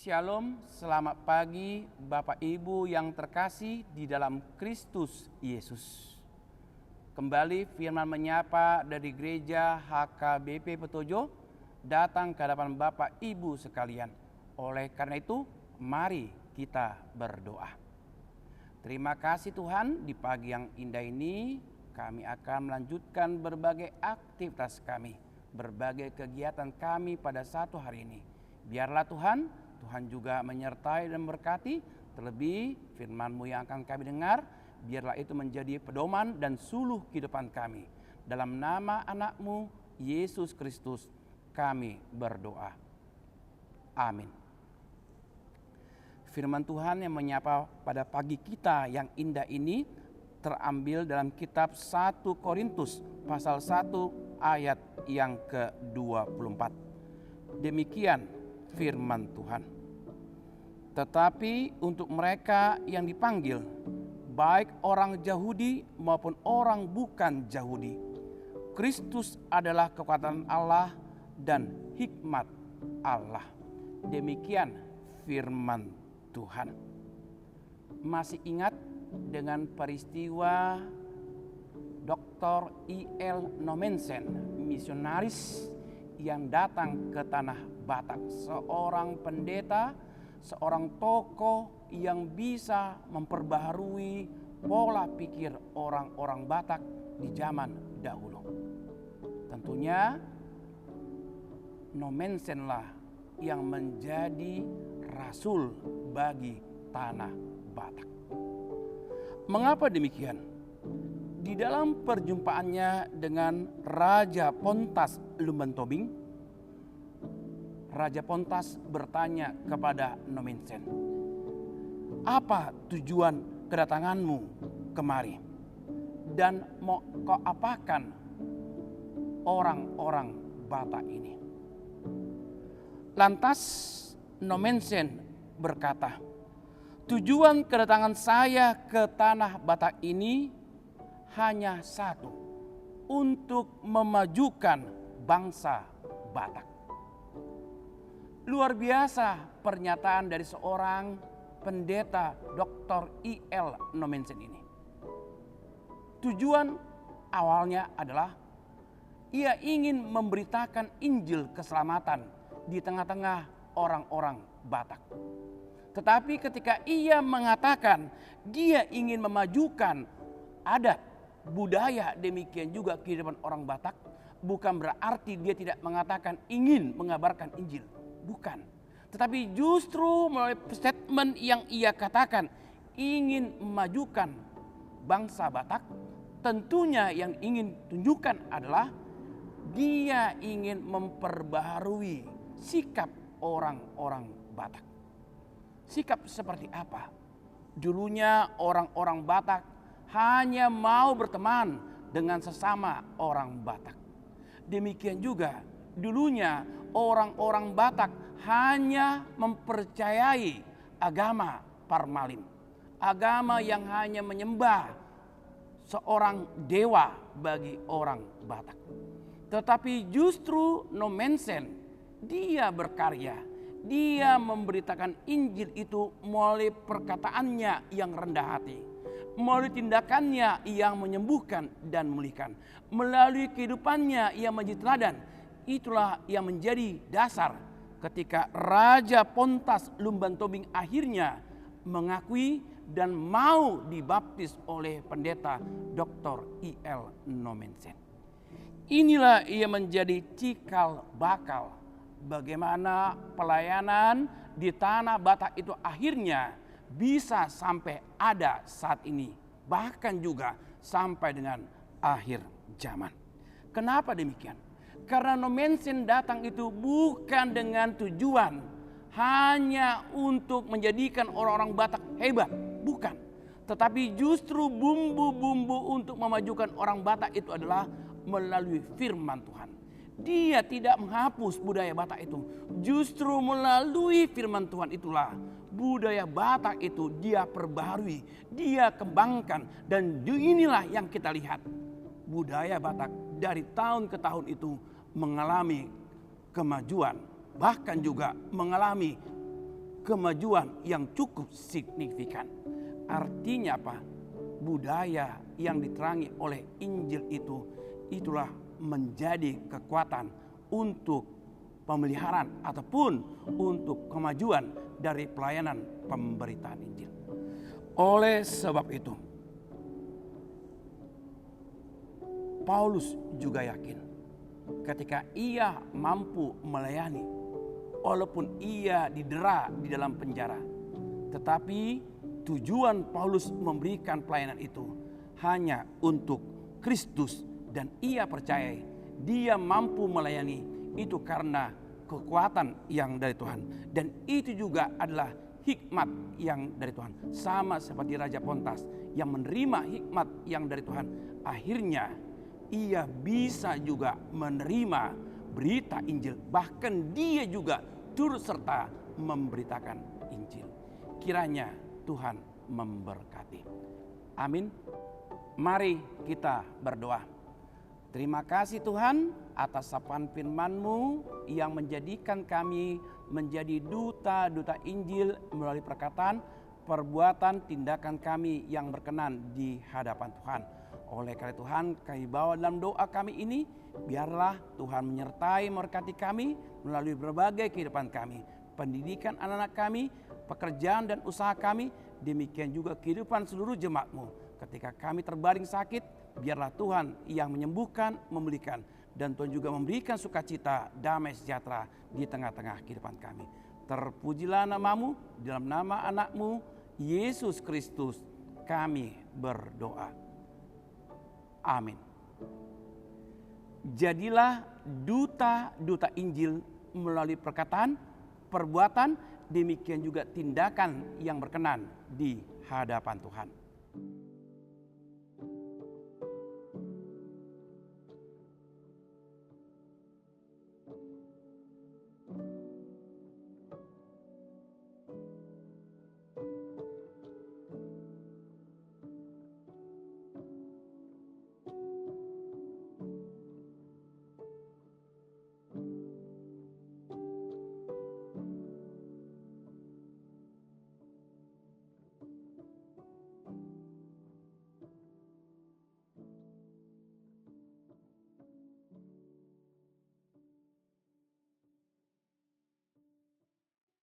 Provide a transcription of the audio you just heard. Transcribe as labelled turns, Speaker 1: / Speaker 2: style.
Speaker 1: Shalom, selamat pagi Bapak Ibu yang terkasih di dalam Kristus Yesus. Kembali firman menyapa dari gereja HKBP Petojo datang ke hadapan Bapak Ibu sekalian. Oleh karena itu, mari kita berdoa. Terima kasih Tuhan, di pagi yang indah ini kami akan melanjutkan berbagai aktivitas kami, berbagai kegiatan kami pada satu hari ini. Biarlah Tuhan juga menyertai dan berkati, terlebih firman-Mu yang akan kami dengar, biarlah itu menjadi pedoman dan suluh kehidupan kami. Dalam nama anak-Mu, Yesus Kristus, kami berdoa. Amin. Firman Tuhan yang menyapa pada pagi kita yang indah ini terambil dalam kitab 1 Korintus pasal 1 ayat yang ke-24. Demikian firman Tuhan. Tetapi untuk mereka yang dipanggil, baik orang Yahudi maupun orang bukan Yahudi, Kristus adalah kekuatan Allah dan hikmat Allah. Demikian firman Tuhan. Masih ingat dengan peristiwa Dr. I.L. Nommensen, misionaris yang datang ke tanah Batak, seorang pendeta, seorang tokoh yang bisa memperbaharui pola pikir orang-orang Batak di zaman dahulu. Tentunya Nommensenlah yang menjadi rasul bagi tanah Batak. Mengapa demikian? Di dalam perjumpaannya dengan Raja Pontas Lumbantobing, Raja Pontas bertanya kepada Nommensen, "Apa tujuan kedatanganmu kemari? Dan mau kau apakan orang-orang Batak ini?" Lantas Nommensen berkata, "Tujuan kedatangan saya ke tanah Batak ini hanya satu, untuk memajukan bangsa Batak." Luar biasa pernyataan dari seorang pendeta Dr. I.L. Nommensen ini. Tujuan awalnya adalah ia ingin memberitakan Injil keselamatan di tengah-tengah orang-orang Batak. Tetapi ketika ia mengatakan dia ingin memajukan adat, budaya, demikian juga kehidupan orang Batak, bukan berarti dia tidak mengatakan ingin mengabarkan Injil. Bukan. Tetapi justru melalui statement yang ia katakan ingin memajukan bangsa Batak, tentunya yang ingin tunjukkan adalah dia ingin memperbaharui sikap orang-orang Batak. Sikap seperti apa? Dulunya orang-orang Batak hanya mau berteman dengan sesama orang Batak. Demikian juga dulunya orang-orang Batak hanya mempercayai agama Parmalin. Agama yang hanya menyembah seorang dewa bagi orang Batak. Tetapi justru Nommensen, dia berkarya. Dia memberitakan Injil itu melalui perkataannya yang rendah hati, melalui tindakannya yang menyembuhkan dan memulihkan, melalui kehidupannya yang menjadi teladan. Itulah yang menjadi dasar ketika Raja Pontas Lumbantobing akhirnya mengakui dan mau dibaptis oleh pendeta Dr. I.L. Nommensen. Inilah ia menjadi cikal bakal bagaimana pelayanan di tanah Batak itu akhirnya bisa sampai ada saat ini, bahkan juga sampai dengan akhir zaman. Kenapa demikian? Karena Nommensen datang itu bukan dengan tujuan hanya untuk menjadikan orang-orang Batak hebat, bukan. Tetapi justru bumbu-bumbu untuk memajukan orang Batak itu adalah melalui firman Tuhan. Dia tidak menghapus budaya Batak itu. Justru melalui firman Tuhan itulah budaya Batak itu dia perbaharui, dia kembangkan. Dan inilah yang kita lihat. Budaya Batak dari tahun ke tahun itu mengalami kemajuan, bahkan juga mengalami kemajuan yang cukup signifikan. Artinya apa? Budaya yang diterangi oleh Injil itulah menjadi kekuatan untuk pemeliharaan ataupun untuk kemajuan dari pelayanan pemberitaan Injil. Oleh sebab itu, Paulus juga yakin ketika ia mampu melayani, walaupun ia didera di dalam penjara, tetapi tujuan Paulus memberikan pelayanan itu hanya untuk Kristus, dan ia percaya dia mampu melayani itu karena kekuatan yang dari Tuhan, dan itu juga adalah hikmat yang dari Tuhan. Sama seperti Raja Pontas yang menerima hikmat yang dari Tuhan, akhirnya ia bisa juga menerima berita Injil, bahkan dia juga turut serta memberitakan Injil. Kiranya Tuhan memberkati. Amin. Mari kita berdoa. Terima kasih Tuhan atas sapaan firman-Mu yang menjadikan kami menjadi duta-duta Injil melalui perkataan, perbuatan, tindakan kami yang berkenan di hadapan Tuhan. Oleh karena Tuhan, kami bawa dalam doa kami ini, biarlah Tuhan menyertai memberkati kami melalui berbagai kehidupan kami, pendidikan anak-anak kami, pekerjaan dan usaha kami, demikian juga kehidupan seluruh jemaat-Mu. Ketika kami terbaring sakit, biarlah Tuhan yang menyembuhkan, memulihkan, dan Tuhan juga memberikan sukacita, damai sejahtera di tengah-tengah kehidupan kami. Terpujilah nama-Mu, dalam nama anak-Mu, Yesus Kristus, kami berdoa. Amin. Jadilah duta-duta Injil melalui perkataan, perbuatan, demikian juga tindakan yang berkenan di hadapan Tuhan.